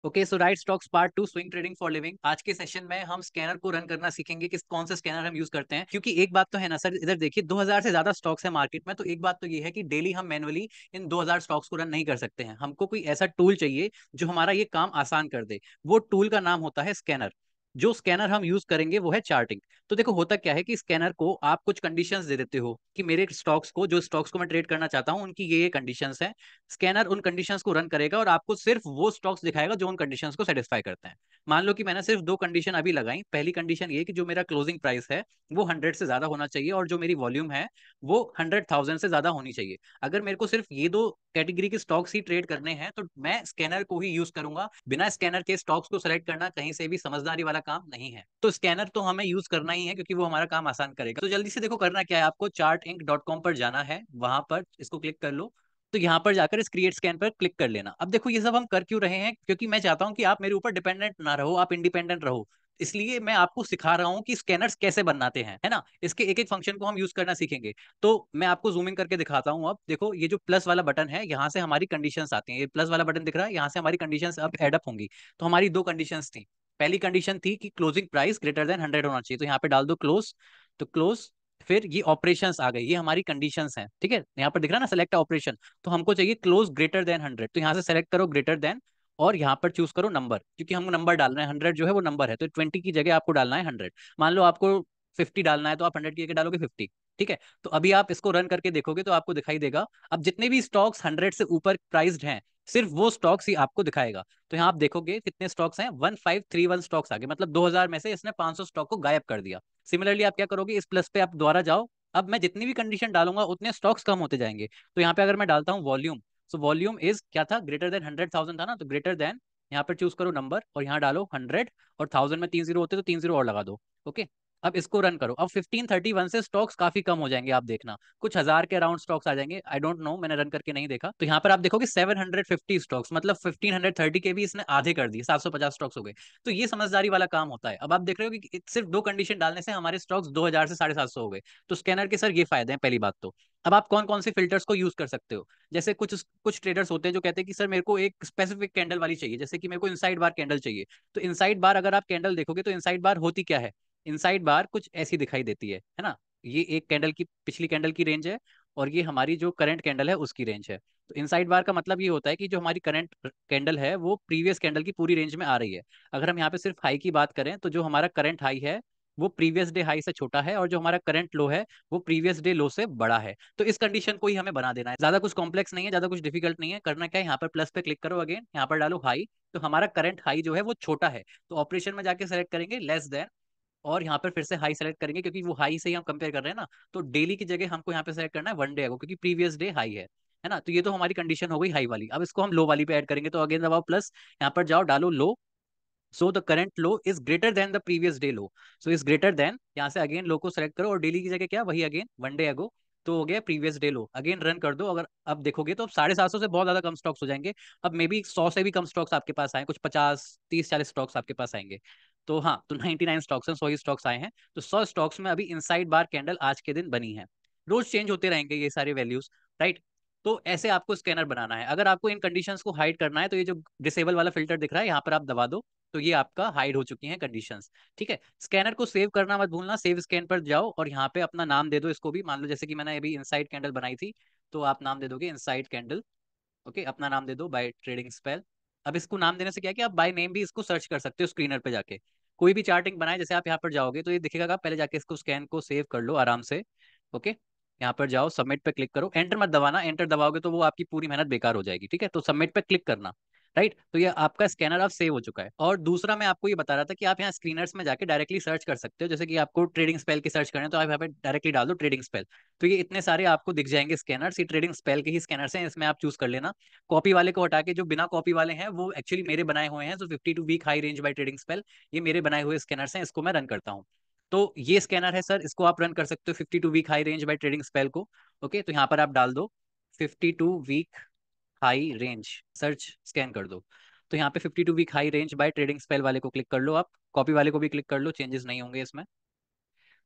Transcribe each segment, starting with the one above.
Okay so right stocks part two, swing trading for living. आज के session में हम स्कैनर को रन करना सीखेंगे कि कौन सा स्कैनर हम यूज करते हैं। क्योंकि एक बात तो है ना सर, इधर देखिए 2000 से ज्यादा स्टॉक्स है मार्केट में, तो एक बात तो ये है कि डेली हम मैनुअली इन 2000 स्टॉक्स को रन नहीं कर सकते हैं। हमको कोई ऐसा टूल चाहिए जो हमारा ये काम आसान कर दे। वो टूल का नाम होता है स्कैनर। जो स्कैनर हम यूज करेंगे वो है चार्टिंग। तो देखो होता क्या है कि स्कैनर को आप कुछ कंडीशंस दे देते हो कि मेरे स्टॉक्स को, जो स्टॉक्स को मैं ट्रेड करना चाहता हूं, उनकी ये कंडीशंस हैं। स्कैनर उन कंडीशंस को रन करेगा और आपको सिर्फ वो स्टॉक्स दिखाएगा जो उन कंडीशंस को सेटिस्फाई करते हैं। मान लो कि मैंने सिर्फ दो कंडीशन अभी लगाई। पहली कंडीशन ये कि जो मेरा क्लोजिंग प्राइस है वो 100 से ज्यादा होना चाहिए और जो मेरी वॉल्यूम है वो 100,000 से ज्यादा होनी चाहिए। अगर मेरे को सिर्फ ये दो कैटेगरी के स्टॉक्स ही ट्रेड करने हैं तो मैं स्कैनर को ही यूज करूंगा। बिना स्कैनर के स्टॉक्स को सेलेक्ट करना कहीं से भी समझदारी वाला काम नहीं है। तो स्कैनर तो हमें यूज करना ही है क्योंकि वो हमारा काम आसान करेगा। तो जल्दी से देखो करना क्या है, आपको chartinc.com पर जाना है, वहां पर इसको क्लिक कर लो। तो यहाँ पर जाकर इस क्रिएट स्कैन पर क्लिक कर लेना। अब देखो ये सब हम कर क्यों रहे हैं, क्योंकि मैं चाहता हूँ कि आप मेरे ऊपर डिपेंडेंट ना रहो, आप इंडिपेंडेंट रहो। इसलिए मैं आपको सिखा रहा हूँ कि स्कैनर्स कैसे बनाते हैं, है ना। इसके एक एक फंक्शन को हम यूज करना सीखेंगे। तो मैं आपको जूम इन करके दिखाता हूँ। अब देखो ये जो प्लस वाला बटन है, यहाँ से हमारी कंडीशंस आती हैं। ये प्लस वाला बटन दिख रहा है, यहाँ से हमारी कंडीशंस अब एड अप होंगी। तो हमारी दो कंडीशंस थी। पहली कंडीशन थी कि क्लोजिंग प्राइस ग्रेटर देन 100 होना चाहिए, तो यहाँ पे डाल दो क्लोज। तो क्लोज, फिर ये ऑपरेशंस आ गई, ये हमारी कंडीशंस हैं, ठीक है। यहाँ पर दिख रहा है ना सेलेक्ट ऑपरेशन। तो हमको चाहिए क्लोज ग्रेटर देन 100, तो यहाँ से सेलेक्ट करो ग्रेटर देन और यहाँ पर चूज करो नंबर, क्योंकि हमको नंबर डालना है। 100 जो है वो नंबर है, तो 20 की जगह आपको डालना है 100। मान लो आपको 50 डालना है तो आप 100 की जगह डालोगे 50। ठीक है। तो अभी आप इसको रन करके देखोगे तो आपको दिखाई देगा। अब जितने भी स्टॉक्स 100 से ऊपर प्राइस्ड हैं, सिर्फ वो स्टॉक्स ही आपको दिखाएगा। तो यहाँ आप देखोगे कितने स्टॉक्स हैं, 1531 स्टॉक्स आ गए, मतलब 2000 में से इसने 500 स्टॉक को गायब कर दिया। सिमिलरली आप क्या करोगे, इस प्लस पे आप दोबारा जाओ। अब मैं जितनी भी कंडीशन डालूंगा उतने स्टॉक्स कम होते जाएंगे। तो यहाँ पे अगर मैं डालता हूँ वॉल्यूम, सो वॉल्यूम इज क्या था, ग्रेटर देन 100,000 था ना, तो ग्रेटर देन, यहाँ पर चूज करो नंबर और यहाँ डालो 100। और 1000 में 3 जीरो होते तो 3 जीरो और लगा दो। ओके। अब इसको रन करो। अब 1531 से स्टॉक्स काफी कम हो जाएंगे, आप देखना कुछ हजार के अराउंड स्टॉक्स आ जाएंगे। आई डोंट नो, मैंने रन करके नहीं देखा। तो यहाँ पर आप देखोगे 750 स्टॉक्स, मतलब 1530 के भी इसने आधे कर दिए, 750 स्टॉक्स हो गए। तो ये समझदारी वाला काम होता है। अब आप देख रहे हो कि सिर्फ दो कंडीशन डालने से हमारे स्टॉक्स 2000 से 750 हो गए। तो स्कैनर के सर ये फायदे हैं, पहली बात तो। अब आप कौन कौन से फिल्टर्स को यूज कर सकते हो, जैसे कुछ कुछ ट्रेडर्स होते हैं जो कहते हैं कि सर मेरे को एक स्पेसिफिक कैंडल वाली चाहिए, जैसे कि मेरे को इनसाइड बार कैंडल चाहिए। तो इनसाइड बार अगर आप कैंडल देखोगे तो इनसाइड बार होती क्या है, इनसाइड बार कुछ ऐसी दिखाई देती है ना। ये एक कैंडल की, पिछली कैंडल की रेंज है और ये हमारी जो करंट कैंडल है उसकी रेंज है। तो इनसाइड बार का मतलब ये होता है कि जो हमारी करंट कैंडल है वो प्रीवियस कैंडल की पूरी रेंज में आ रही है। अगर हम यहाँ पे सिर्फ हाई की बात करें तो जो हमारा करंट हाई है वो प्रीवियस डे हाई से छोटा है और जो हमारा करंट लो है वो प्रीवियस डे लो से बड़ा है। तो इस कंडीशन को ही हमें बना देना है, ज्यादा कुछ कॉम्प्लेक्स नहीं है, ज्यादा कुछ डिफिकल्ट नहीं है। करना क्या है, यहाँ पर प्लस पे क्लिक करो, अगेन यहाँ पर डालो हाई। तो हमारा करंट हाई जो है वो छोटा है, तो ऑपरेशन में जाके सेलेक्ट करेंगे लेस देन और यहाँ पर फिर से हाई सेलेक्ट करेंगे, क्योंकि वो हाई से ही हम कंपेयर कर रहे हैं ना। तो डेली की जगह हमको यहाँ पे सेलेक्ट करना है वन डे अगो, क्योंकि प्रीवियस डे हाई है ना। तो ये तो हमारी कंडीशन हो गई हाई वाली। अब इसको हम लो वाली पे ऐड करेंगे, तो अगेन दबाओ प्लस, यहाँ पर जाओ डालो लो। So the current low is greater than the previous day low. So is greater than, यहाँ से अगेन लो को सेलेक्ट करो और डेली की जगह क्या, वही अगेन वन डे अगो। तो हो गया प्रीवियस डे लो, अगेन रन कर दो। अगर अब देखोगे तो अब 750 से बहुत ज्यादा कम स्टॉक्स हो जाएंगे। अब मे बी 100 से भी कम स्टॉक्स आपके पास आए, कुछ 50 30 40 स्टॉक्स आपके पास आएंगे। तो हाँ, तो 99 स्टॉक्स हैं, 100 ही स्टॉक्स आए हैं। तो 100 स्टॉक्स में अभी इनसाइड बार कैंडल आज के दिन बनी है। रोज चेंज होते रहेंगे ये सारे वैल्यूज, राइट। तो ऐसे आपको स्कैनर बनाना है। अगर आपको इन कंडीशंस को हाइड करना है तो ये जो डिसेबल वाला फिल्टर दिख रहा है यहाँ पर आप दबा दो। तो ये आपका हाइड हो चुकी हैं कंडीशंस। ठीक है। स्कैनर को सेव करना मत भूलना, सेव स्कैन पर जाओ और यहाँ पे अपना नाम दे दो इसको भी। मान लो जैसे कि मैंने अभी इनसाइड कैंडल बनाई थी, तो आप नाम दे दोगे इनसाइड कैंडल। ओके, अपना नाम दे दो बाय ट्रेडिंग स्पेल। अब इसको नाम देने से क्या है कि आप बाय नेम भी इसको सर्च कर सकते हो स्क्रीनर पे जाके। कोई भी चार्टिंग बनाए, जैसे आप यहाँ पर जाओगे तो ये दिखेगा, पहले जाके इसको स्कैन को सेव कर लो आराम से। ओके, यहाँ पर जाओ, सबमिट पे क्लिक करो, एंटर मत दबाना, एंटर दबाओगे तो वो आपकी पूरी मेहनत बेकार हो जाएगी। ठीक है, तो सबमिट पे क्लिक करना। राइट, तो ये आपका स्कैनर अब सेव हो चुका है। और दूसरा मैं आपको ये बता रहा था कि आप यहाँ स्क्रीनर्स में जाके डायरेक्टली सर्च कर सकते हो, जैसे कि आपको ट्रेडिंग स्पेल की सर्च करना है तो आप यहाँ पे डायरेक्टली डाल दो ट्रेडिंग स्पेल। तो ये इतने सारे आपको दिख जाएंगे स्कैनर्स, ये ट्रेडिंग स्पेल के ही स्कैनर्स हैं, इसमें आप चूज कर लेना। कॉपी वाले को हटा के जो बिना कॉपी वाले हैं वो एक्चुअली मेरे बनाए हुए हैं, जो 52 week high range by trading spell, ये मेरे बनाए हुए स्कैनर्स हैं, इसको मैं रन करता हूँ। तो ये स्कैनर है सर, इसको आप रन कर सकते हो 52 week high range by trading spell को। ओके, तो यहाँ पर आप डाल दो 52 week high range, search scan कर दो। तो यहाँ पे 52 week high range by trading spell वाले को क्लिक कर लो, आप कॉपी वाले को भी क्लिक कर लो, चेंजेस नहीं होंगे इसमें।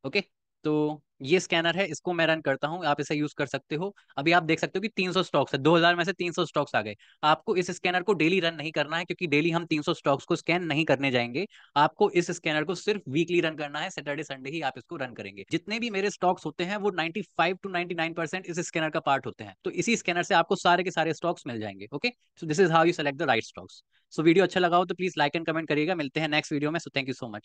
ओके, तो ये स्कैनर है, इसको मैं रन करता हूँ, आप इसे यूज कर सकते हो। अभी आप देख सकते हो कि 300 स्टॉक्स है, 2000 में से 300 स्टॉक्स आ गए। आपको इस स्कैनर को डेली रन नहीं करना है, क्योंकि डेली हम 300 स्टॉक्स को स्कैन नहीं करने जाएंगे। आपको इस स्कैनर को सिर्फ वीकली रन करना है, सैटरडे संडे ही आप इसको रन करेंगे। जितने भी मेरे स्टॉक्स होते हैं वो 95 to 99% इस स्कैनर का पार्ट होते हैं, तो इसी स्कैनर से आपको सारे के सारे स्टॉक्स मिल जाएंगे। Okay, so this is how you select the right stocks. So video अच्छा लगा हो तो प्लीज लाइक एंड कमेंट करिएगा। मिलते हैं नेक्स्ट वीडियो में। So thank you so much.